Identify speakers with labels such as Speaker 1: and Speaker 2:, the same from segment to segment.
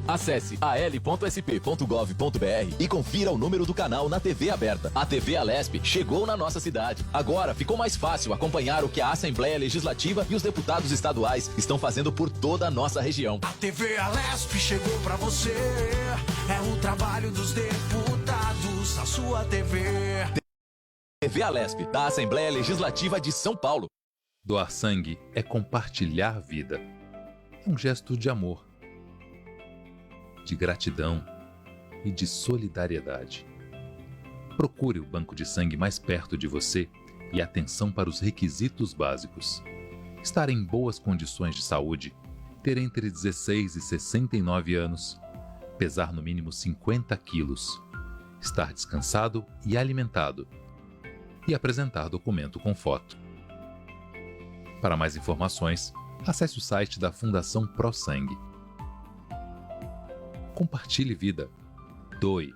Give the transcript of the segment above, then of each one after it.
Speaker 1: Acesse al.sp.gov.br e confira o número do canal na TV aberta. A TV Alesp chegou na nossa cidade. Agora ficou mais fácil acompanhar o que a Assembleia Legislativa e os deputados estaduais estão fazendo por toda a nossa região.
Speaker 2: A TV Alesp chegou pra você. É o trabalho dos deputados na sua TV.
Speaker 1: TV Alesp, da Assembleia Legislativa de São Paulo.
Speaker 3: Doar sangue é compartilhar vida. É um gesto de amor, de gratidão e de solidariedade. Procure o banco de sangue mais perto de você e atenção para os requisitos básicos. Estar em boas condições de saúde, ter entre 16 e 69 anos, pesar no mínimo 50 quilos, estar descansado e alimentado e apresentar documento com foto. Para mais informações, acesse o site da Fundação Pro Sangue. Compartilhe vida. Doe.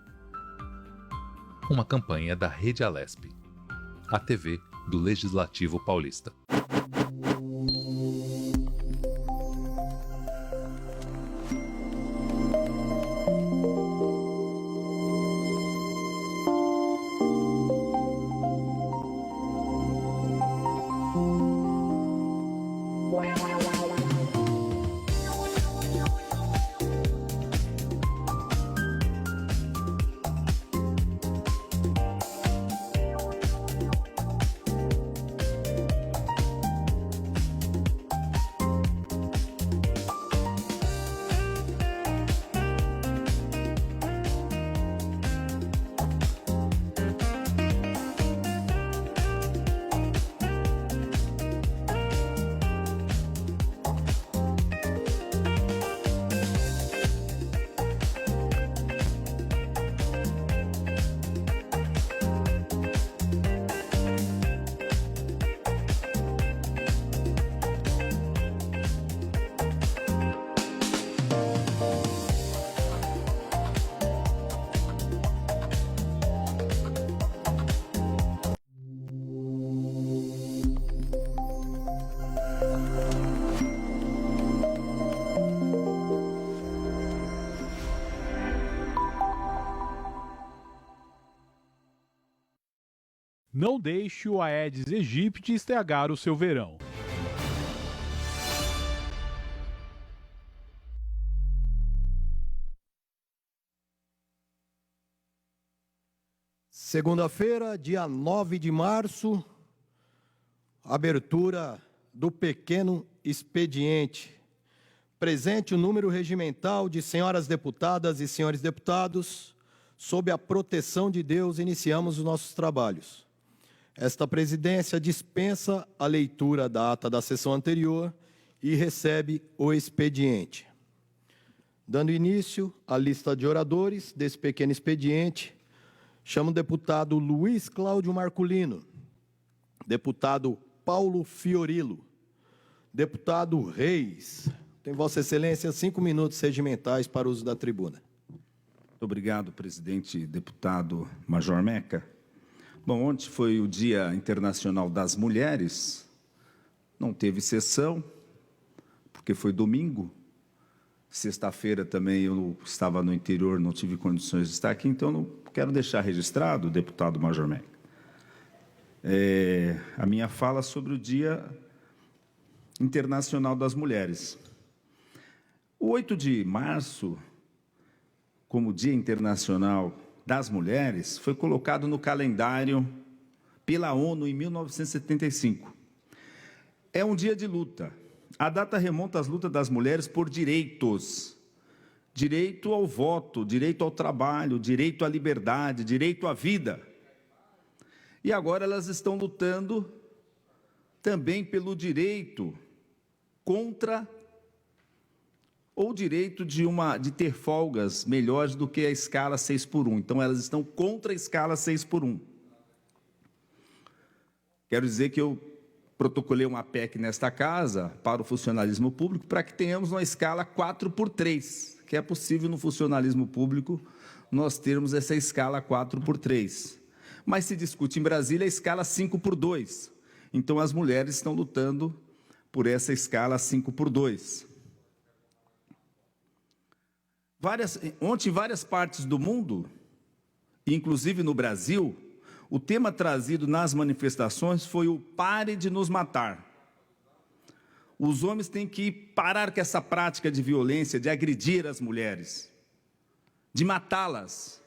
Speaker 3: Uma campanha da Rede Alesp, a TV do Legislativo Paulista.
Speaker 4: Não deixe o Aedes aegypti estragar o seu verão.
Speaker 5: Segunda-feira, dia 9 de março, abertura do pequeno expediente. Presente o número regimental de senhoras deputadas e senhores deputados, sob a proteção de Deus, iniciamos os nossos trabalhos. Esta presidência dispensa a leitura da ata da sessão anterior e recebe o expediente. Dando início à lista de oradores desse pequeno expediente, chamo o deputado Luiz Cláudio Marculino, deputado Paulo Fiorilo, deputado Reis. Tem Vossa Excelência 5 minutos regimentais para uso da tribuna.
Speaker 6: Muito obrigado, presidente deputado Major Meca. Bom, ontem foi o Dia Internacional das Mulheres, não teve sessão, porque foi domingo. Sexta-feira também eu estava no interior, não tive condições de estar aqui, então não quero deixar registrado, deputado Major Meca, a minha fala sobre o Dia Internacional das Mulheres. O 8 de março, como Dia Internacional das Mulheres, foi colocado no calendário pela ONU em 1975. É um dia de luta. A data remonta às lutas das mulheres por direitos. Direito ao voto, direito ao trabalho, direito à liberdade, direito à vida. E agora elas estão lutando também pelo direito contra ou direito de ter folgas melhores do que a escala 6x1. Então, elas estão contra a escala 6x1. Quero dizer que eu protocolei uma PEC nesta casa para o funcionalismo público para que tenhamos uma escala 4x3, que é possível no funcionalismo público nós termos essa escala 4x3. Mas se discute em Brasília a escala 5x2. Então, as mulheres estão lutando por essa escala 5x2. Ontem, em várias partes do mundo, inclusive no Brasil, o tema trazido nas manifestações foi o pare de nos matar. Os homens têm que parar com essa prática de violência, de agredir as mulheres, de matá-las.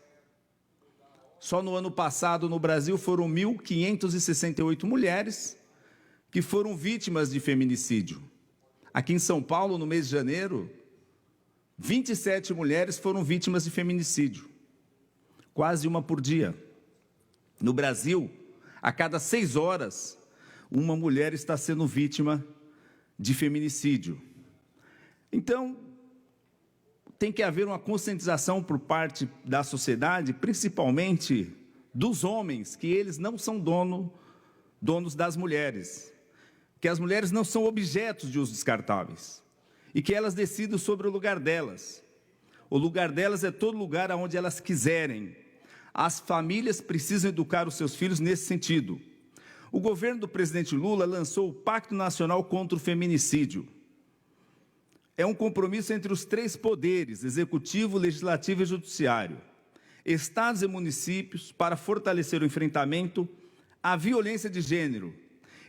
Speaker 6: Só no ano passado, no Brasil, foram 1.568 mulheres que foram vítimas de feminicídio. Aqui em São Paulo, no mês de janeiro, 27 mulheres foram vítimas de feminicídio, quase uma por dia. No Brasil, a cada 6 horas, uma mulher está sendo vítima de feminicídio. Então, tem que haver uma conscientização por parte da sociedade, principalmente dos homens, que eles não são donos das mulheres, que as mulheres não são objetos de uso descartáveis, e que elas decidem sobre o lugar delas. O lugar delas é todo lugar onde elas quiserem. As famílias precisam educar os seus filhos nesse sentido. O governo do presidente Lula lançou o Pacto Nacional contra o Feminicídio. É um compromisso entre os 3 poderes, executivo, legislativo e judiciário, estados e municípios, para fortalecer o enfrentamento à violência de gênero.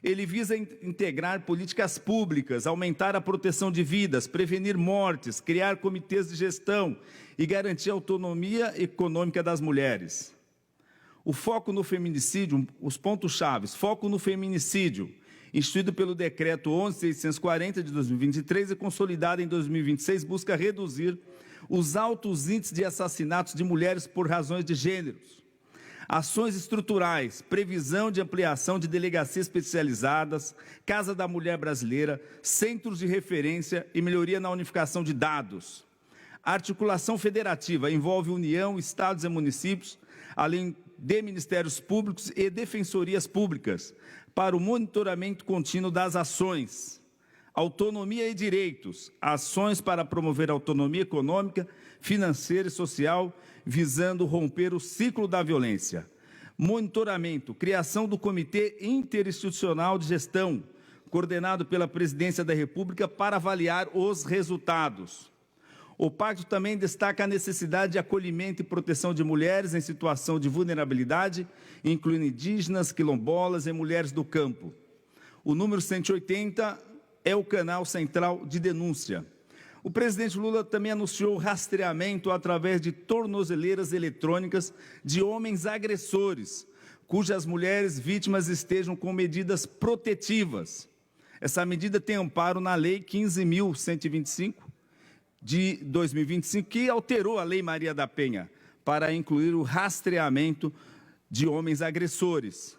Speaker 6: Ele visa integrar políticas públicas, aumentar a proteção de vidas, prevenir mortes, criar comitês de gestão e garantir a autonomia econômica das mulheres. O foco no feminicídio, os pontos-chave, foco no feminicídio, instituído pelo Decreto 11.640 de 2023 e consolidado em 2026, busca reduzir os altos índices de assassinatos de mulheres por razões de gêneros. Ações estruturais, previsão de ampliação de delegacias especializadas, Casa da Mulher Brasileira, centros de referência e melhoria na unificação de dados. A articulação federativa envolve União, Estados e municípios, além de Ministérios Públicos e Defensorias Públicas, para o monitoramento contínuo das ações. Autonomia e direitos, ações para promover a autonomia econômica, financeira e social, visando romper o ciclo da violência. Monitoramento, criação do Comitê Interinstitucional de Gestão, coordenado pela Presidência da República, para avaliar os resultados. O pacto também destaca a necessidade de acolhimento e proteção de mulheres em situação de vulnerabilidade, incluindo indígenas, quilombolas e mulheres do campo. O número 180 é o canal central de denúncia. O presidente Lula também anunciou o rastreamento através de tornozeleiras eletrônicas de homens agressores, cujas mulheres vítimas estejam com medidas protetivas. Essa medida tem amparo na Lei 15.125, de 2025, que alterou a Lei Maria da Penha, para incluir o rastreamento de homens agressores.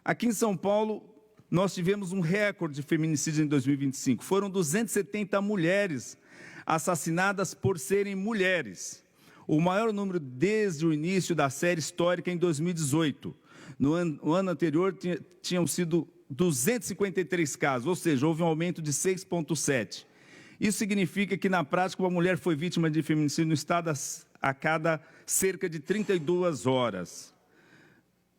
Speaker 6: Aqui em São Paulo, nós tivemos um recorde de feminicídio em 2025. Foram 270 mulheres assassinadas por serem mulheres. O maior número desde o início da série histórica em 2018. No ano anterior, tinham sido 253 casos, ou seja, houve um aumento de 6,7%. Isso significa que, na prática, uma mulher foi vítima de feminicídio no estado a cada cerca de 32 horas.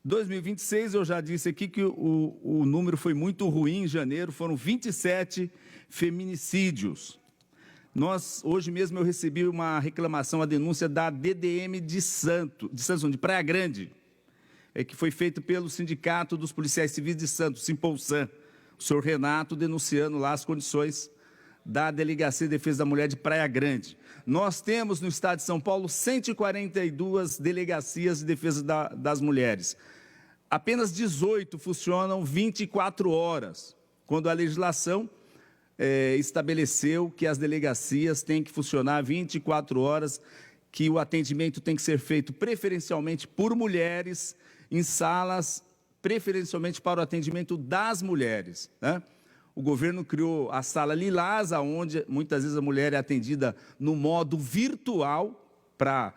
Speaker 6: 2026, eu já disse aqui que o número foi muito ruim em janeiro, foram 27 feminicídios. Hoje mesmo eu recebi uma reclamação, a denúncia da DDM de Praia Grande, que foi feito pelo Sindicato dos Policiais Civis de Santos, Simpolsan, o senhor Renato denunciando lá as condições da Delegacia de Defesa da Mulher de Praia Grande. Nós temos no estado de São Paulo 142 delegacias de defesa das mulheres. Apenas 18 funcionam 24 horas, quando a legislação estabeleceu que as delegacias têm que funcionar 24 horas, que o atendimento tem que ser feito preferencialmente por mulheres, em salas, preferencialmente para o atendimento das mulheres, né? O governo criou a sala Lilás, onde muitas vezes a mulher é atendida no modo virtual, para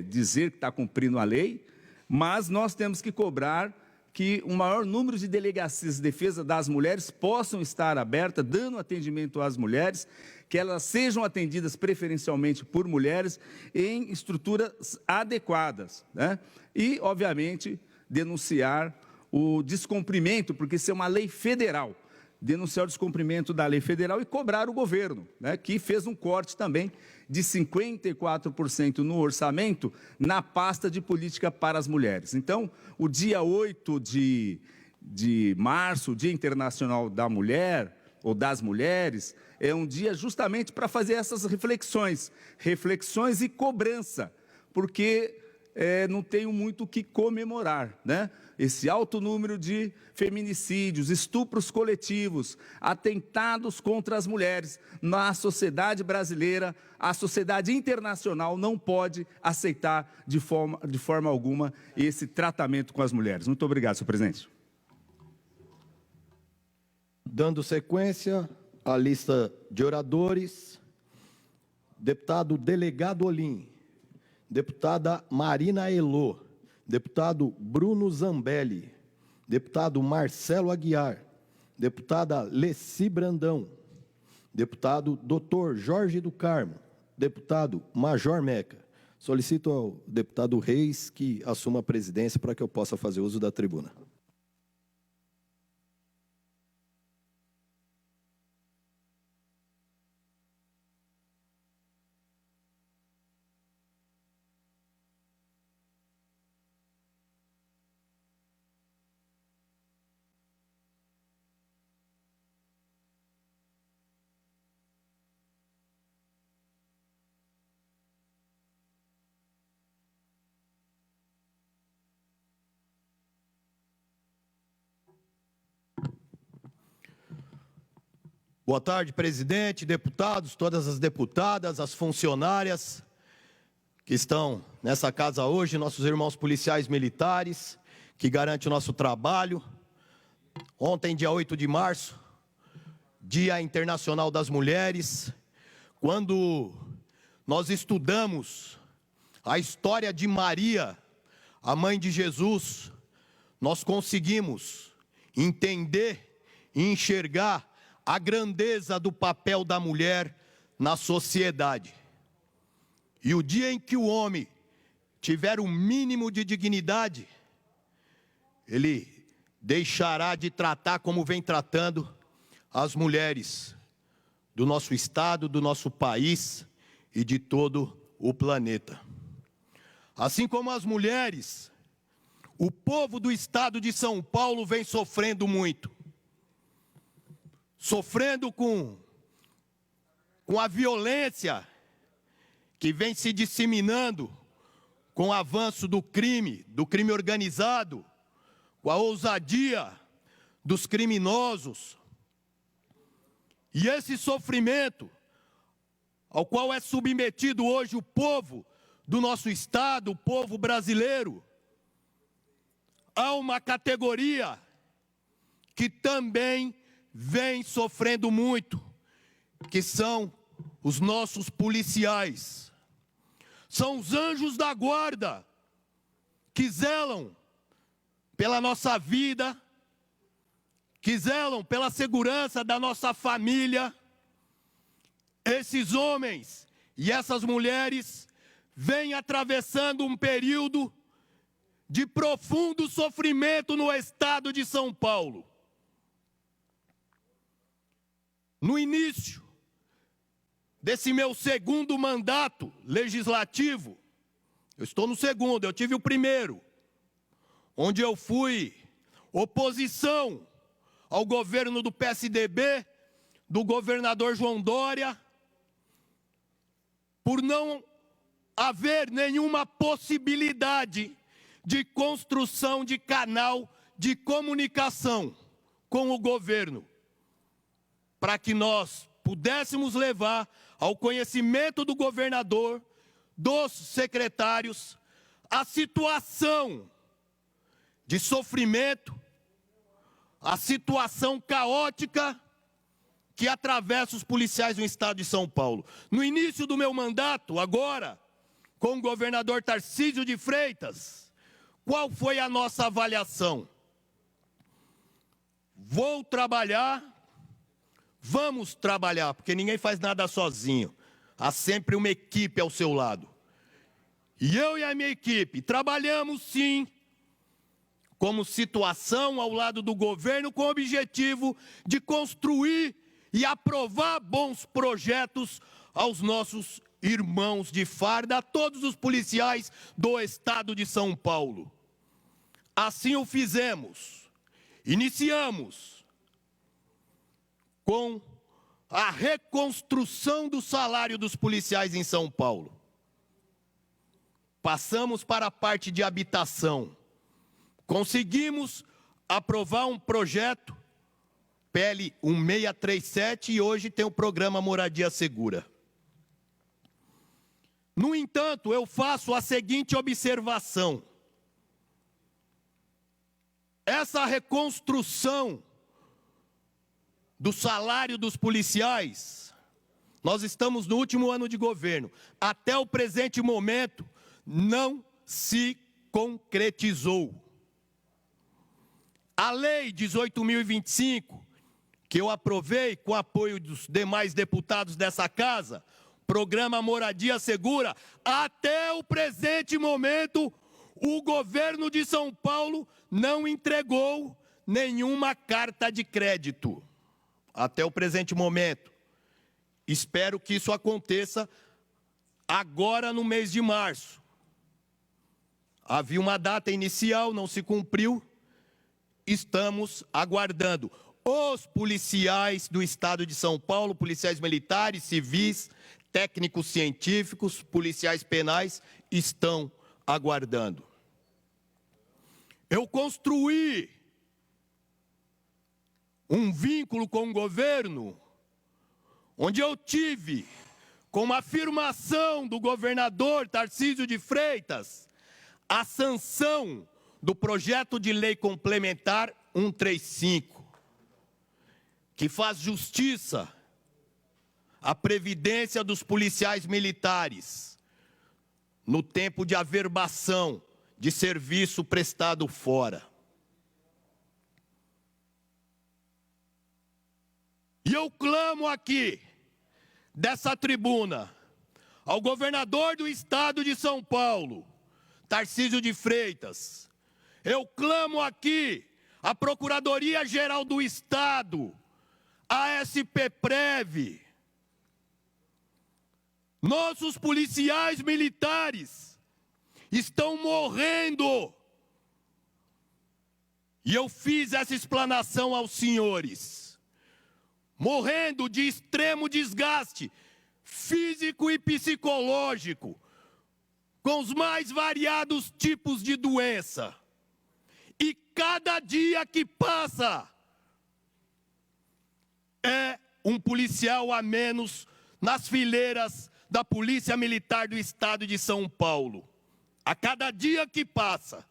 Speaker 6: dizer que está cumprindo a lei, mas nós temos que cobrar que um maior número de delegacias de defesa das mulheres possam estar abertas, dando atendimento às mulheres, que elas sejam atendidas preferencialmente por mulheres em estruturas adequadas, né? E, obviamente, denunciar o descumprimento, porque isso é uma lei federal, denunciar o descumprimento da lei federal e cobrar o governo, né, que fez um corte também de 54% no orçamento na pasta de política para as mulheres. Então, o dia 8 de março, o Dia Internacional da Mulher, ou das Mulheres, é um dia justamente para fazer essas reflexões e cobrança, porque não tenho muito o que comemorar, né? Esse alto número de feminicídios, estupros coletivos, atentados contra as mulheres na sociedade brasileira, a sociedade internacional não pode aceitar de forma alguma esse tratamento com as mulheres. Muito obrigado, senhor presidente.
Speaker 5: Dando sequência à lista de oradores, deputado Delegado Olim, deputada Marina Elô, deputado Bruno Zambelli, deputado Marcelo Aguiar, deputada Leci Brandão, deputado Dr. Jorge do Carmo, deputado Major Meca. Solicito ao deputado Reis que assuma a presidência para que eu possa fazer uso da tribuna. Boa tarde, presidente, deputados, todas as deputadas, as funcionárias que estão nessa casa hoje, nossos irmãos policiais militares, que garantem o nosso trabalho. Ontem, dia 8 de março, Dia Internacional das Mulheres, quando nós estudamos a história de Maria, a mãe de Jesus, nós conseguimos entender e enxergar a grandeza do papel da mulher na sociedade. E o dia em que o homem tiver o mínimo de dignidade, ele deixará de tratar como vem tratando as mulheres do nosso estado, do nosso país e de todo o planeta. Assim como as mulheres, o povo do estado de São Paulo vem sofrendo muito. Sofrendo com a violência que vem se disseminando com o avanço do crime organizado, com a ousadia dos criminosos. E esse sofrimento ao qual é submetido hoje o povo do nosso estado, o povo brasileiro, há uma categoria que também vem sofrendo muito, que são os nossos policiais. São os anjos da guarda que zelam pela nossa vida, que zelam pela segurança da nossa família. Esses homens e essas mulheres vêm atravessando um período de profundo sofrimento no estado de São Paulo. No início desse meu segundo mandato legislativo, eu estou no segundo, eu tive o primeiro, onde eu fui oposição ao governo do PSDB, do governador João Dória, por não haver nenhuma possibilidade de construção de canal de comunicação com o governo, para que nós pudéssemos levar ao conhecimento do governador, dos secretários, a situação de sofrimento, a situação caótica que atravessa os policiais do estado de São Paulo. No início do meu mandato, agora, com o governador Tarcísio de Freitas, qual foi a nossa avaliação? Vamos trabalhar, porque ninguém faz nada sozinho. Há sempre uma equipe ao seu lado. E eu e a minha equipe trabalhamos sim, como situação ao lado do governo, com o objetivo de construir e aprovar bons projetos aos nossos irmãos de farda, a todos os policiais do estado de São Paulo. Assim o fizemos. Iniciamos com a reconstrução do salário dos policiais em São Paulo. Passamos para a parte de habitação. Conseguimos aprovar um projeto, PL 1637, e hoje tem o programa Moradia Segura. No entanto, eu faço a seguinte observação. Essa reconstrução do salário dos policiais, nós estamos no último ano de governo. Até o presente momento, não se concretizou. A Lei 18.025, que eu aprovei com o apoio dos demais deputados dessa casa, Programa Moradia Segura, até o presente momento, o governo de São Paulo não entregou nenhuma carta de crédito. Até o presente momento. Espero que isso aconteça agora no mês de março. Havia uma data inicial, não se cumpriu. Estamos aguardando. Os policiais do estado de São Paulo, policiais militares, civis, técnicos científicos, policiais penais, estão aguardando. Eu construí um vínculo com o governo, onde eu tive, com uma afirmação do governador Tarcísio de Freitas, a sanção do projeto de lei complementar 135, que faz justiça à previdência dos policiais militares no tempo de averbação de serviço prestado fora. E eu clamo aqui, dessa tribuna, ao governador do estado de São Paulo, Tarcísio de Freitas. Eu clamo aqui à Procuradoria-Geral do Estado, a SPPrev. Nossos policiais militares estão morrendo. E eu fiz essa explanação aos senhores. Morrendo de extremo desgaste físico e psicológico, com os mais variados tipos de doença. E cada dia que passa é um policial a menos nas fileiras da Polícia Militar do Estado de São Paulo. A cada dia que passa.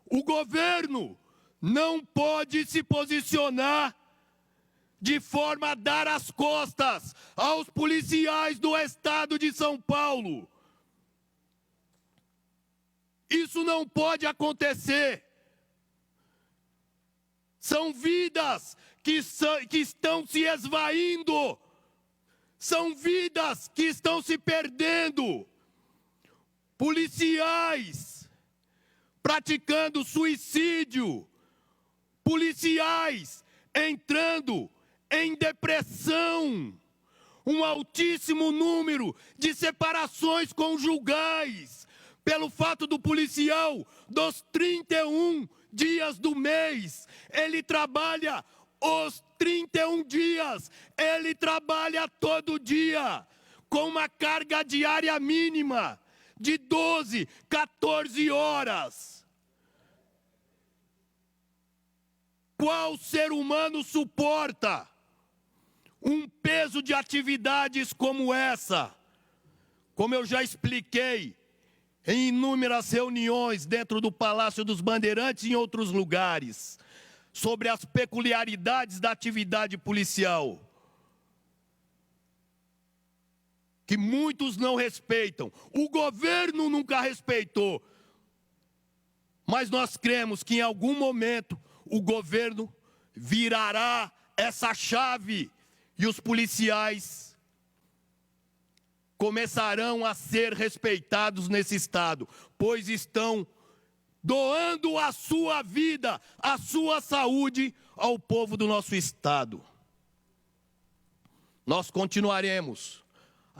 Speaker 5: O governo não pode se posicionar de forma a dar as costas aos policiais do Estado de São Paulo. Isso não pode acontecer. São vidas que estão se esvaindo. São vidas que estão se perdendo. Policiais praticando suicídio. Policiais entrando em depressão. Um altíssimo número de separações conjugais. Pelo fato do policial, dos 31 dias do mês, ele trabalha os 31 dias, ele trabalha todo dia, com uma carga diária mínima de 12, 14 horas. Qual ser humano suporta um peso de atividades como essa? Como eu já expliquei, em inúmeras reuniões dentro do Palácio dos Bandeirantes e em outros lugares, sobre as peculiaridades da atividade policial, que muitos não respeitam. O governo nunca respeitou. Mas nós cremos que em algum momento o governo virará essa chave e os policiais começarão a ser respeitados nesse estado, pois estão doando a sua vida, a sua saúde ao povo do nosso estado. Nós continuaremos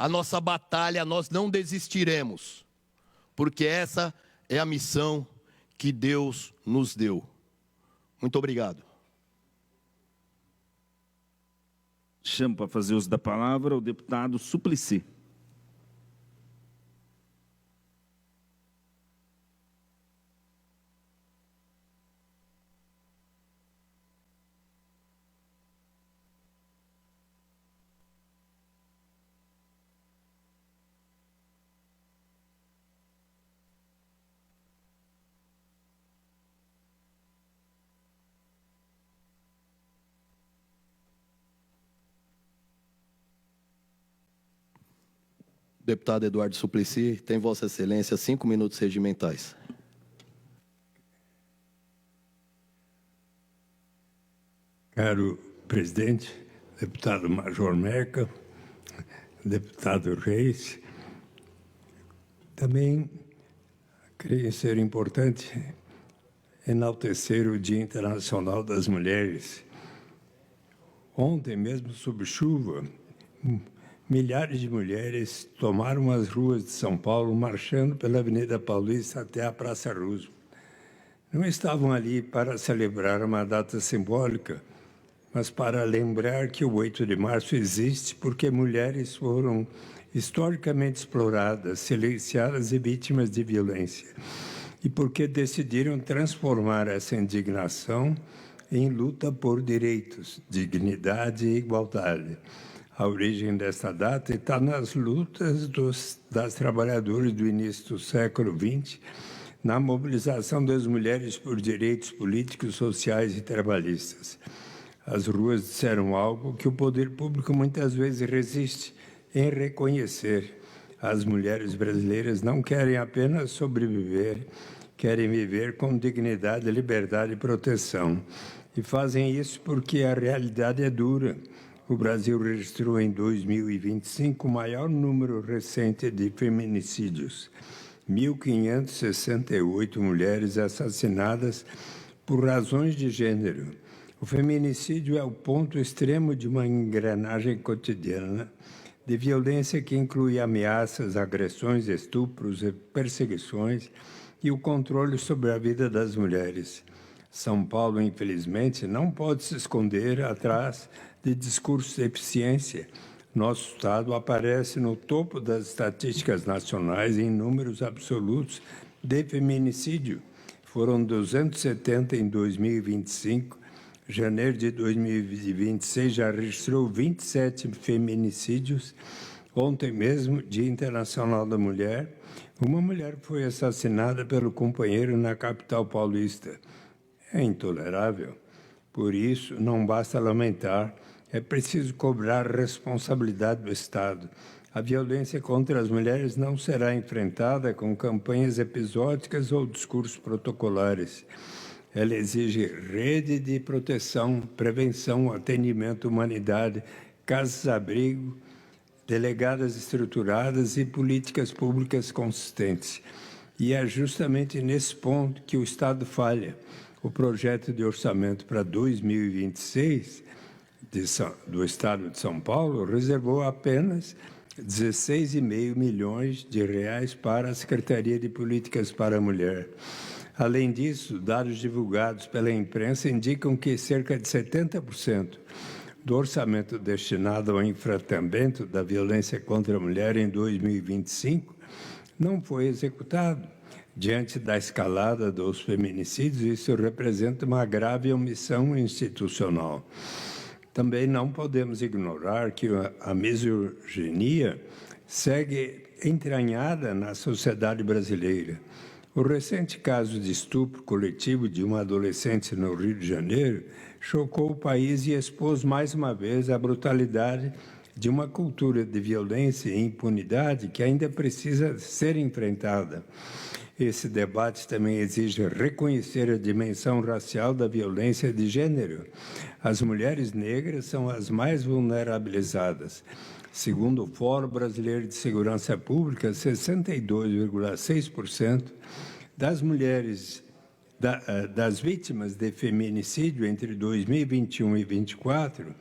Speaker 5: a nossa batalha, nós não desistiremos, porque essa é a missão que Deus nos deu. Muito obrigado.
Speaker 6: Chamo para fazer uso da palavra o deputado Suplicy.
Speaker 5: Deputado Eduardo Suplicy, tem Vossa Excelência 5 minutos regimentais.
Speaker 7: Caro presidente, deputado Major Merca, deputado Reis, também creio ser importante enaltecer o Dia Internacional das Mulheres. Ontem, mesmo sob chuva, milhares de mulheres tomaram as ruas de São Paulo, marchando pela Avenida Paulista até a Praça Roosevelt. Não estavam ali para celebrar uma data simbólica, mas para lembrar que o 8 de março existe porque mulheres foram historicamente exploradas, silenciadas e vítimas de violência, e porque decidiram transformar essa indignação em luta por direitos, dignidade e igualdade. A origem desta data está nas lutas das trabalhadoras do início do século XX, na mobilização das mulheres por direitos políticos, sociais e trabalhistas. As ruas disseram algo que o poder público muitas vezes resiste em reconhecer. As mulheres brasileiras não querem apenas sobreviver, querem viver com dignidade, liberdade e proteção. E fazem isso porque a realidade é dura. O Brasil registrou em 2025 o maior número recente de feminicídios. 1.568 mulheres assassinadas por razões de gênero. O feminicídio é o ponto extremo de uma engrenagem cotidiana de violência que inclui ameaças, agressões, estupros, perseguições e o controle sobre a vida das mulheres. São Paulo, infelizmente, não pode se esconder atrás de discursos de eficiência. Nosso estado aparece no topo das estatísticas nacionais em números absolutos de feminicídio. Foram 270 em 2025. Janeiro de 2026 já registrou 27 feminicídios. Ontem mesmo, Dia Internacional da Mulher, uma mulher foi assassinada pelo companheiro na capital paulista. É intolerável. Por isso, não basta lamentar, é preciso cobrar a responsabilidade do Estado. A violência contra as mulheres não será enfrentada com campanhas episódicas ou discursos protocolares. Ela exige rede de proteção, prevenção, atendimento, humanidade, casas-abrigo, delegadas estruturadas e políticas públicas consistentes. E é justamente nesse ponto que o Estado falha. O projeto de orçamento para 2026 do Estado de São Paulo reservou apenas 16,5 milhões de reais para a Secretaria de Políticas para a Mulher. Além disso, dados divulgados pela imprensa indicam que cerca de 70% do orçamento destinado ao enfrentamento da violência contra a mulher em 2025 não foi executado. Diante da escalada dos feminicídios, isso representa uma grave omissão institucional. Também não podemos ignorar que a misoginia segue entranhada na sociedade brasileira. O recente caso de estupro coletivo de uma adolescente no Rio de Janeiro chocou o país e expôs mais uma vez a brutalidade de uma cultura de violência e impunidade que ainda precisa ser enfrentada. Esse debate também exige reconhecer a dimensão racial da violência de gênero. As mulheres negras são as mais vulnerabilizadas. Segundo o Fórum Brasileiro de Segurança Pública, 62,6% das mulheres das vítimas de feminicídio entre 2021 e 2024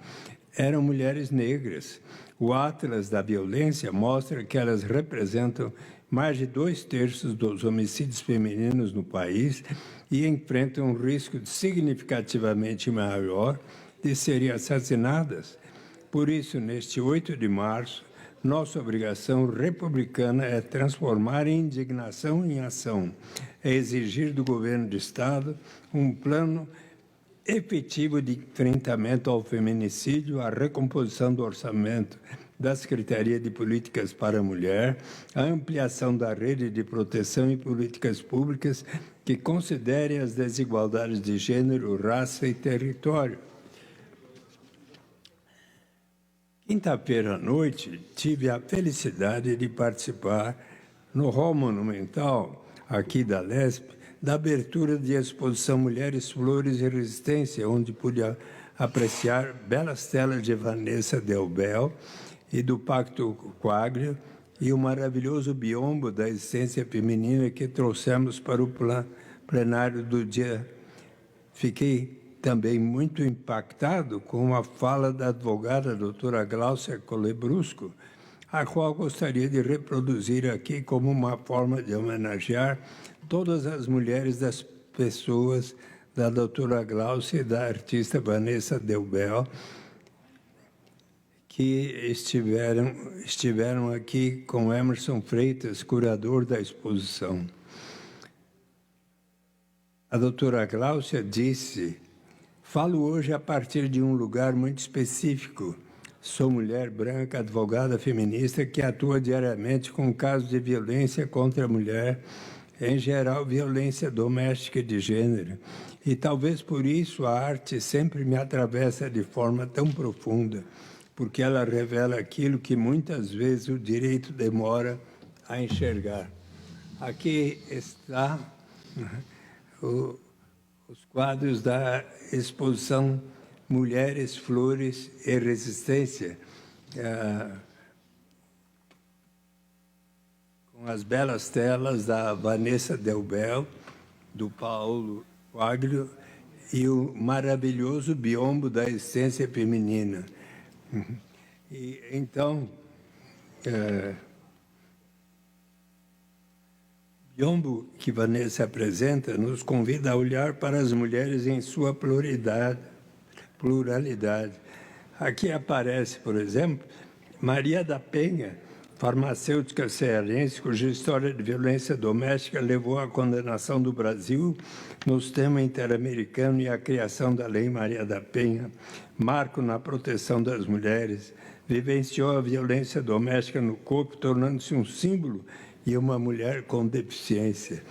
Speaker 7: eram mulheres negras. O Atlas da Violência mostra que elas representam mais de 2/3 dos homicídios femininos no país e enfrentam um risco significativamente maior de serem assassinadas. Por isso, neste 8 de março, nossa obrigação republicana é transformar a indignação em ação, é exigir do governo do Estado um plano efetivo de enfrentamento ao feminicídio, a recomposição do orçamento da Secretaria de Políticas para a Mulher, a ampliação da rede de proteção e políticas públicas que considerem as desigualdades de gênero, raça e território. Quinta-feira à noite, tive a felicidade de participar no Hall Monumental, aqui da Lesp, da abertura de exposição Mulheres, Flores e Resistência, onde pude apreciar belas telas de Vanessa Delbel e do Pacto Quaglia e o maravilhoso biombo da existência feminina que trouxemos para o plenário do dia. Fiquei também muito impactado com a fala da advogada doutora Gláucia Colebrusco, a qual gostaria de reproduzir aqui como uma forma de homenagear todas as mulheres das pessoas da doutora Gláucia e da artista Vanessa Delbel, que estiveram aqui com Emerson Freitas, curador da exposição. A doutora Gláucia disse: falo hoje a partir de um lugar muito específico. Sou mulher branca, advogada feminista que atua diariamente com casos de violência contra a mulher, em geral violência doméstica e de gênero. E talvez por isso a arte sempre me atravessa de forma tão profunda, porque ela revela aquilo que muitas vezes o direito demora a enxergar. Aqui está os quadros da exposição Mulheres, Flores e Resistência, com as belas telas da Vanessa Delbel, do Paulo Quaglio e o maravilhoso biombo da existência feminina. E, então, biombo que Vanessa apresenta nos convida a olhar para as mulheres em sua pluralidade. Aqui aparece, por exemplo, Maria da Penha, farmacêutica cearense, cuja história de violência doméstica levou à condenação do Brasil no sistema interamericano e à criação da Lei Maria da Penha, marco na proteção das mulheres, vivenciou a violência doméstica no corpo, tornando-se um símbolo e uma mulher com deficiência.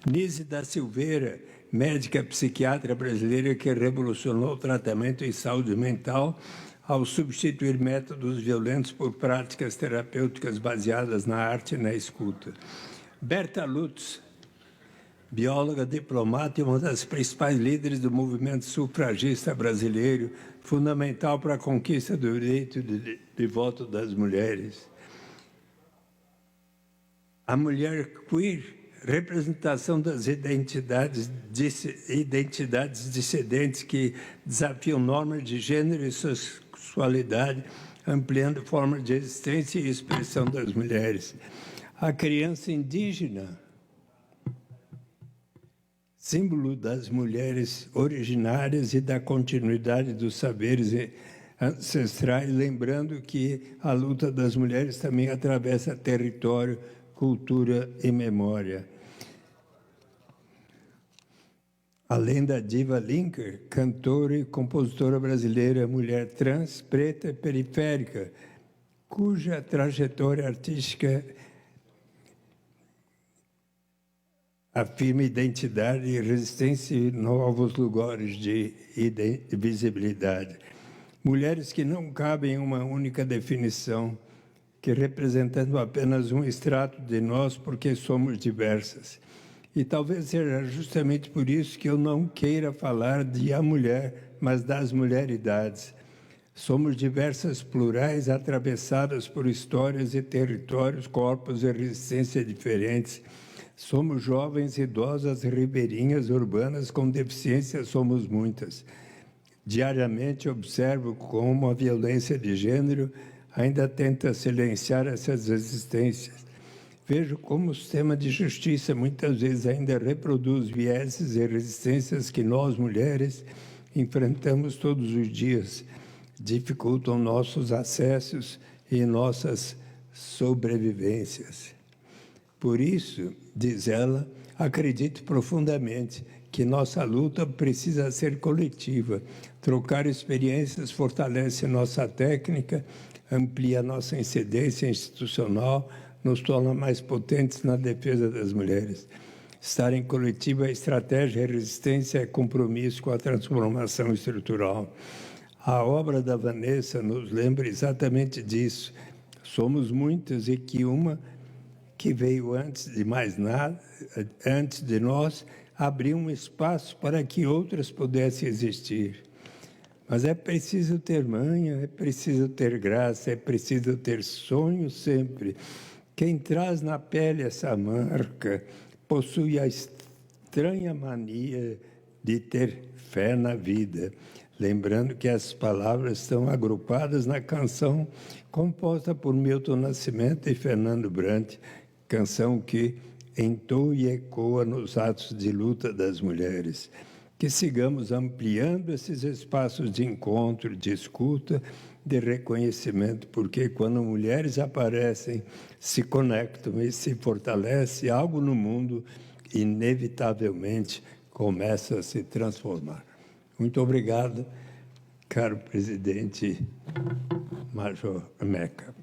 Speaker 7: Nise da Silveira, médica psiquiatra brasileira que revolucionou o tratamento em saúde mental ao substituir métodos violentos por práticas terapêuticas baseadas na arte e na escuta. Berta Lutz, bióloga, diplomata e uma das principais líderes do movimento sufragista brasileiro, fundamental para a conquista do direito de voto das mulheres. A mulher queer, representação das identidades dissidentes que desafiam normas de gênero e sexualidade, ampliando formas de existência e expressão das mulheres. A criança indígena, símbolo das mulheres originárias e da continuidade dos saberes ancestrais, lembrando que a luta das mulheres também atravessa território, cultura e memória. Além da diva Linker, cantora e compositora brasileira, mulher trans, preta e periférica, cuja trajetória artística afirma identidade e resistência em novos lugares de visibilidade. Mulheres que não cabem em uma única definição, que representando apenas um extrato de nós, porque somos diversas. E talvez seja justamente por isso que eu não queira falar de a mulher, mas das mulheridades. Somos diversas, plurais, atravessadas por histórias e territórios, corpos e resistência diferentes. Somos jovens, idosas, ribeirinhas, urbanas, com deficiência somos muitas. Diariamente observo como a violência de gênero ainda tenta silenciar essas resistências. Vejo como o sistema de justiça muitas vezes ainda reproduz vieses e resistências que nós, mulheres, enfrentamos todos os dias, dificultam nossos acessos e nossas sobrevivências. Por isso, diz ela, acredito profundamente que nossa luta precisa ser coletiva. Trocar experiências fortalece nossa técnica, amplia nossa incidência institucional, nos torna mais potentes na defesa das mulheres. Estar em coletivo é estratégia, é resistência, é compromisso com a transformação estrutural. A obra da Vanessa nos lembra exatamente disso. Somos muitas e que uma que veio antes de mais nada, antes de nós, abriu um espaço para que outras pudessem existir. Mas é preciso ter manha, é preciso ter graça, é preciso ter sonho sempre. Quem traz na pele essa marca possui a estranha mania de ter fé na vida. Lembrando que as palavras estão agrupadas na canção composta por Milton Nascimento e Fernando Brant, canção que entoa e ecoa nos atos de luta das mulheres. Que sigamos ampliando esses espaços de encontro, de escuta, de reconhecimento, porque quando mulheres aparecem, se conectam e se fortalece, algo no mundo inevitavelmente começa a se transformar. Muito obrigado, caro presidente Major Meca.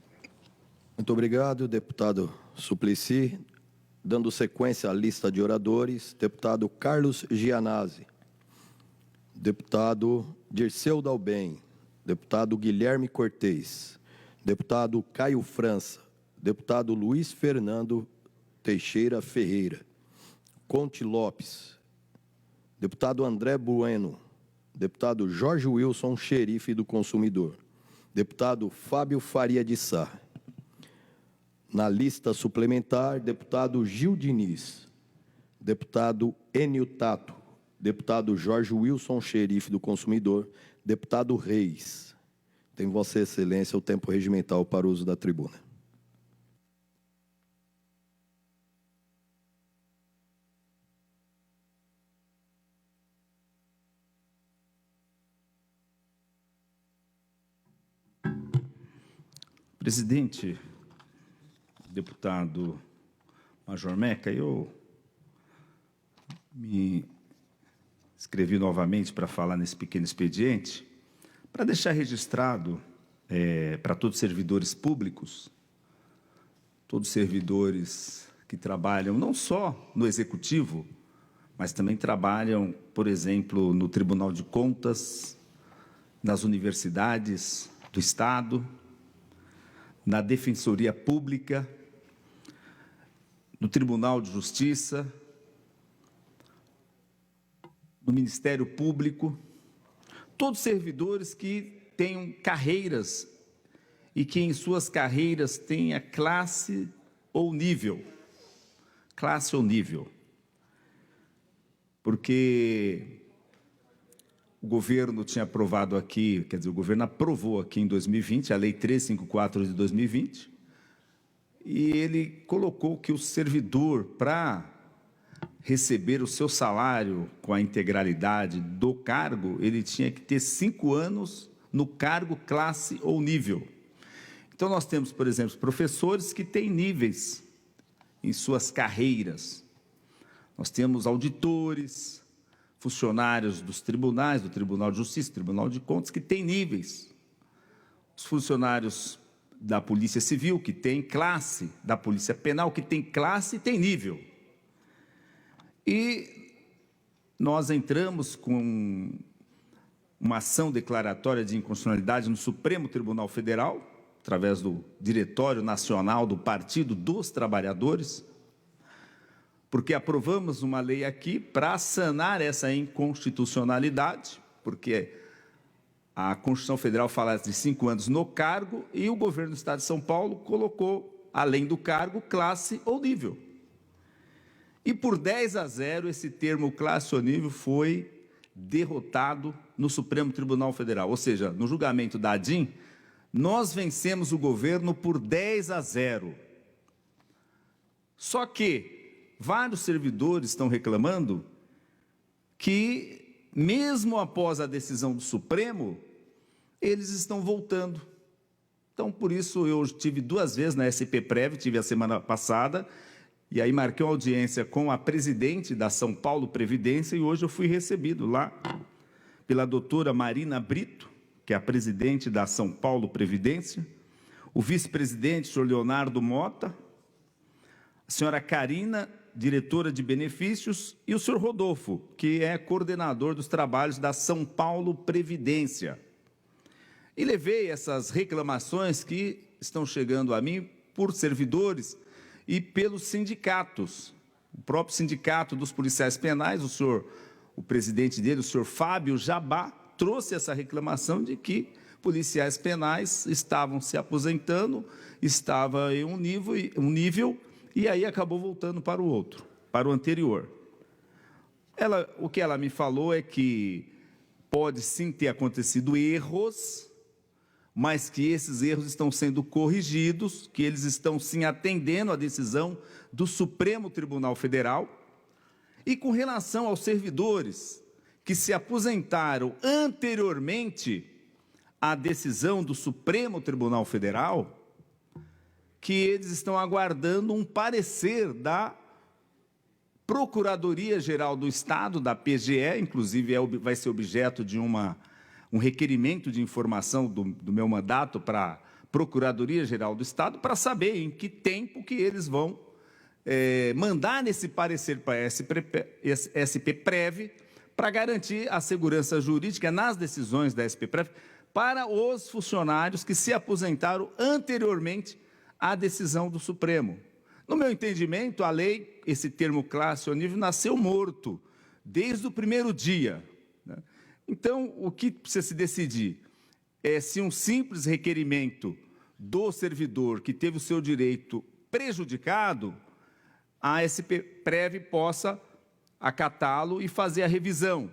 Speaker 5: Muito obrigado, deputado Suplicy. Dando sequência à lista de oradores, deputado Carlos Gianazzi, deputado Dirceu Dalben, deputado Guilherme Cortez, deputado Caio França, deputado Luiz Fernando Teixeira Ferreira, Conte Lopes, deputado André Bueno, deputado Jorge Wilson, xerife do consumidor, deputado Fábio Faria de Sá. Na lista suplementar, deputado Gil Diniz, deputado Enio Tato, deputado Jorge Wilson, xerife do consumidor, deputado Reis. Tem Vossa Excelência o tempo regimental para o uso da tribuna.
Speaker 6: Presidente, deputado Major Meca, eu me inscrevi novamente para falar nesse pequeno expediente, para deixar registrado para todos os servidores públicos, todos os servidores que trabalham não só no Executivo, mas também trabalham, por exemplo, no Tribunal de Contas, nas universidades do Estado, na Defensoria Pública, no Tribunal de Justiça, no Ministério Público, todos servidores que tenham carreiras e que em suas carreiras tenha classe ou nível. Classe ou nível. Porque o governo tinha aprovado aqui, quer dizer, o governo aprovou aqui em 2020, a Lei 354 de 2020, e ele colocou que o servidor, para receber o seu salário com a integralidade do cargo, ele tinha que ter 5 anos no cargo, classe ou nível. Então, nós temos, por exemplo, professores que têm níveis em suas carreiras. Nós temos auditores, funcionários dos tribunais, do Tribunal de Justiça, do Tribunal de Contas, que têm níveis. Os funcionários da Polícia Civil, que têm classe, da Polícia Penal, que tem classe e tem nível. E nós entramos com uma ação declaratória de inconstitucionalidade no Supremo Tribunal Federal, através do Diretório Nacional do Partido dos Trabalhadores, porque aprovamos uma lei aqui para sanar essa inconstitucionalidade, porque a Constituição Federal fala de 5 anos no cargo e o governo do Estado de São Paulo colocou, além do cargo, classe ou nível. E por 10-0, esse termo classe ou nível foi derrotado no Supremo Tribunal Federal. Ou seja, no julgamento da ADIM, Nós vencemos o governo por 10-0. Só que vários servidores estão reclamando que, mesmo após a decisão do Supremo, eles estão voltando. Então, por isso, eu tive 2 vezes na SP-Prev, tive a semana passada, e aí marquei uma audiência com a presidente da São Paulo Previdência, e hoje eu fui recebido lá pela doutora Marina Brito, que é a presidente da São Paulo Previdência, o vice-presidente, o senhor Leonardo Mota, a senhora Karina, diretora de benefícios, e o senhor Rodolfo, que é coordenador dos trabalhos da São Paulo Previdência. E levei essas reclamações que estão chegando a mim por servidores e pelos sindicatos. O próprio sindicato dos policiais penais, o presidente dele, o senhor Fábio Jabá, trouxe essa reclamação de que policiais penais estavam se aposentando, estava em um nível e aí acabou voltando para o outro, para o anterior. O que ela me falou é que pode sim ter acontecido erros, mas que esses erros estão sendo corrigidos, que eles estão sim atendendo à decisão do Supremo Tribunal Federal. E com relação aos servidores que se aposentaram anteriormente à decisão do Supremo Tribunal Federal, que eles estão aguardando um parecer da Procuradoria-Geral do Estado, da PGE, inclusive vai ser objeto de um requerimento de informação do meu mandato para a Procuradoria-Geral do Estado, para saber em que tempo que eles vão mandar esse parecer para a SP-Prev, para garantir a segurança jurídica nas decisões da SP-Prev para os funcionários que se aposentaram anteriormente à decisão do Supremo. No meu entendimento, a lei, esse termo classe ou nível, nasceu morto desde o primeiro dia, né? Então, o que precisa se decidir é se um simples requerimento do servidor que teve o seu direito prejudicado, a SP-Prev possa acatá-lo e fazer a revisão.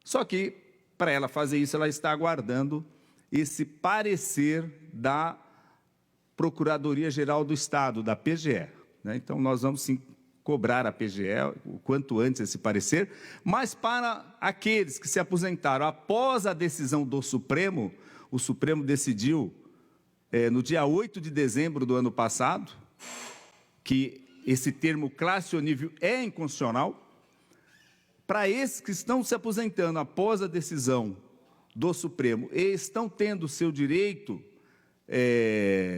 Speaker 6: Só que, para ela fazer isso, ela está aguardando esse parecer da Procuradoria-Geral do Estado, da PGE, né? Então, nós vamos sim cobrar a PGE o quanto antes esse parecer, mas para aqueles que se aposentaram após a decisão do Supremo, o Supremo decidiu, no dia 8 de dezembro do ano passado, que esse termo classe ou nível é inconstitucional. Para esses que estão se aposentando após a decisão do Supremo e estão tendo seu direito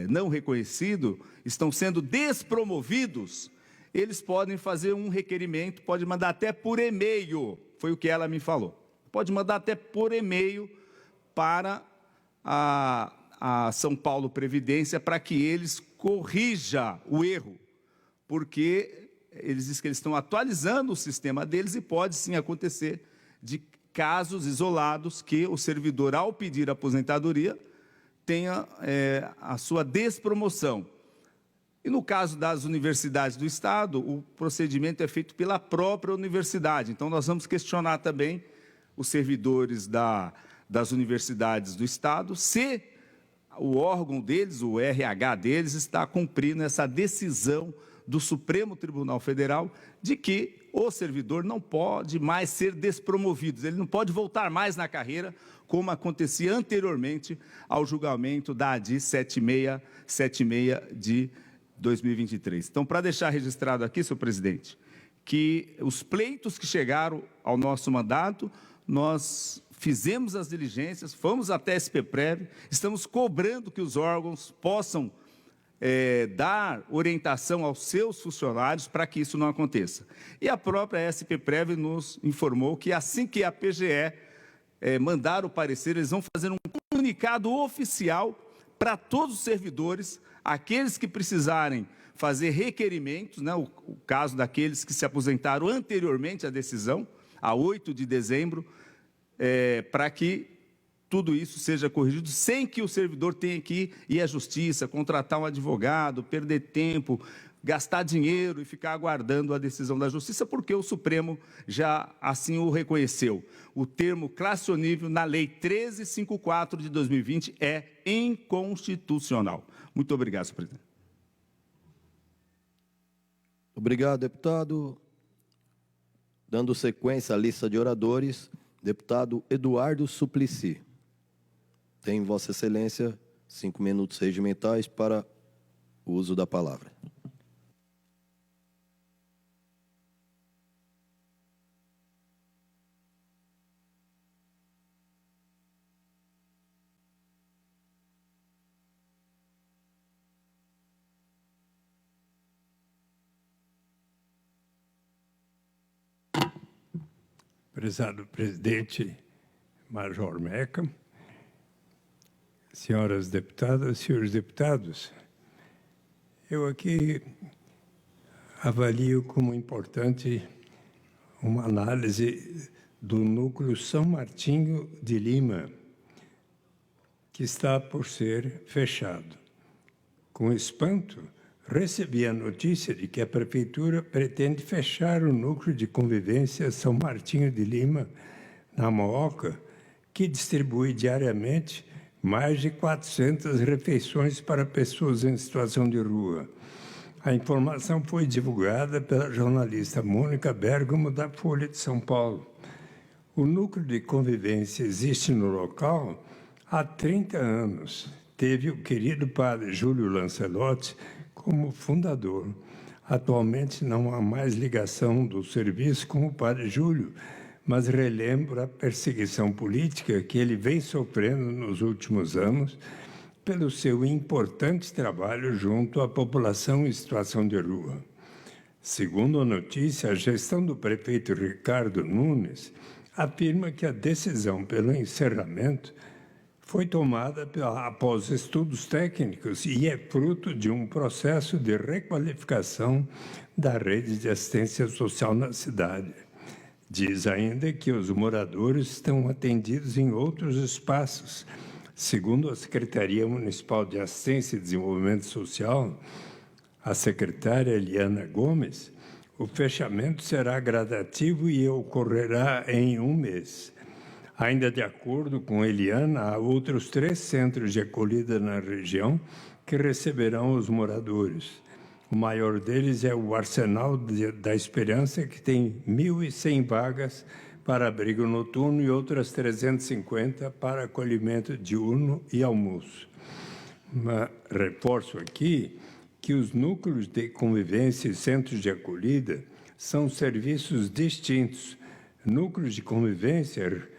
Speaker 6: não reconhecido, estão sendo despromovidos, eles podem fazer um requerimento, pode mandar até por e-mail, foi o que ela me falou. Pode mandar até por e-mail para a São Paulo Previdência para que eles corrijam o erro, porque eles dizem que eles estão atualizando o sistema deles e pode sim acontecer de casos isolados que o servidor, ao pedir aposentadoria, tenha a sua despromoção. E no caso das universidades do Estado, o procedimento é feito pela própria universidade. Então, nós vamos questionar também os servidores das universidades do Estado se o órgão deles, o RH deles, está cumprindo essa decisão do Supremo Tribunal Federal de que o servidor não pode mais ser despromovido, ele não pode voltar mais na carreira, como acontecia anteriormente ao julgamento da ADI 7676 de 2023. Então, para deixar registrado aqui, senhor presidente, que os pleitos que chegaram ao nosso mandato, nós fizemos as diligências, fomos até a SP-Prev, estamos cobrando que os órgãos possam dar orientação aos seus funcionários para que isso não aconteça. E a própria SP-Prev nos informou que assim que a PGE mandar o parecer, eles vão fazer um comunicado oficial para todos os servidores, aqueles que precisarem fazer requerimentos, né, o caso daqueles que se aposentaram anteriormente à decisão, a 8 de dezembro, para que tudo isso seja corrigido, sem que o servidor tenha que ir à justiça, contratar um advogado, perder tempo, gastar dinheiro e ficar aguardando a decisão da Justiça, porque o Supremo já assim o reconheceu. O termo classe-nível na Lei 1354 de 2020 é inconstitucional. Muito obrigado, senhor presidente.
Speaker 5: Obrigado, deputado. Dando sequência à lista de oradores, deputado Eduardo Suplicy. Tem Vossa Excelência 5 minutos regimentais para o uso da palavra.
Speaker 7: Prezado presidente Major Meca, senhoras deputadas, senhores deputados, eu aqui avalio como importante uma análise do núcleo São Martinho de Lima, que está por ser fechado. Com espanto, recebi a notícia de que a Prefeitura pretende fechar o núcleo de convivência São Martinho de Lima, na Mooca, que distribui diariamente mais de 400 refeições para pessoas em situação de rua. A informação foi divulgada pela jornalista Mônica Bergamo, da Folha de São Paulo. O núcleo de convivência existe no local há 30 anos. Teve o querido padre Júlio Lancelotti como fundador. Atualmente não há mais ligação do serviço com o padre Júlio, mas relembro a perseguição política que ele vem sofrendo nos últimos anos pelo seu importante trabalho junto à população em situação de rua. Segundo a notícia, a gestão do prefeito Ricardo Nunes afirma que a decisão pelo encerramento foi tomada após estudos técnicos e é fruto de um processo de requalificação da rede de assistência social na cidade. Diz ainda que os moradores estão atendidos em outros espaços. Segundo a Secretaria Municipal de Assistência e Desenvolvimento Social, a secretária Eliana Gomes, o fechamento será gradativo e ocorrerá em 1 mês. Ainda de acordo com Eliana, há outros 3 centros de acolhida na região que receberão os moradores. O maior deles é o Arsenal da Esperança, que tem 1.100 vagas para abrigo noturno e outras 350 para acolhimento diurno e almoço. Reforço aqui que os núcleos de convivência e centros de acolhida são serviços distintos. Núcleos de convivência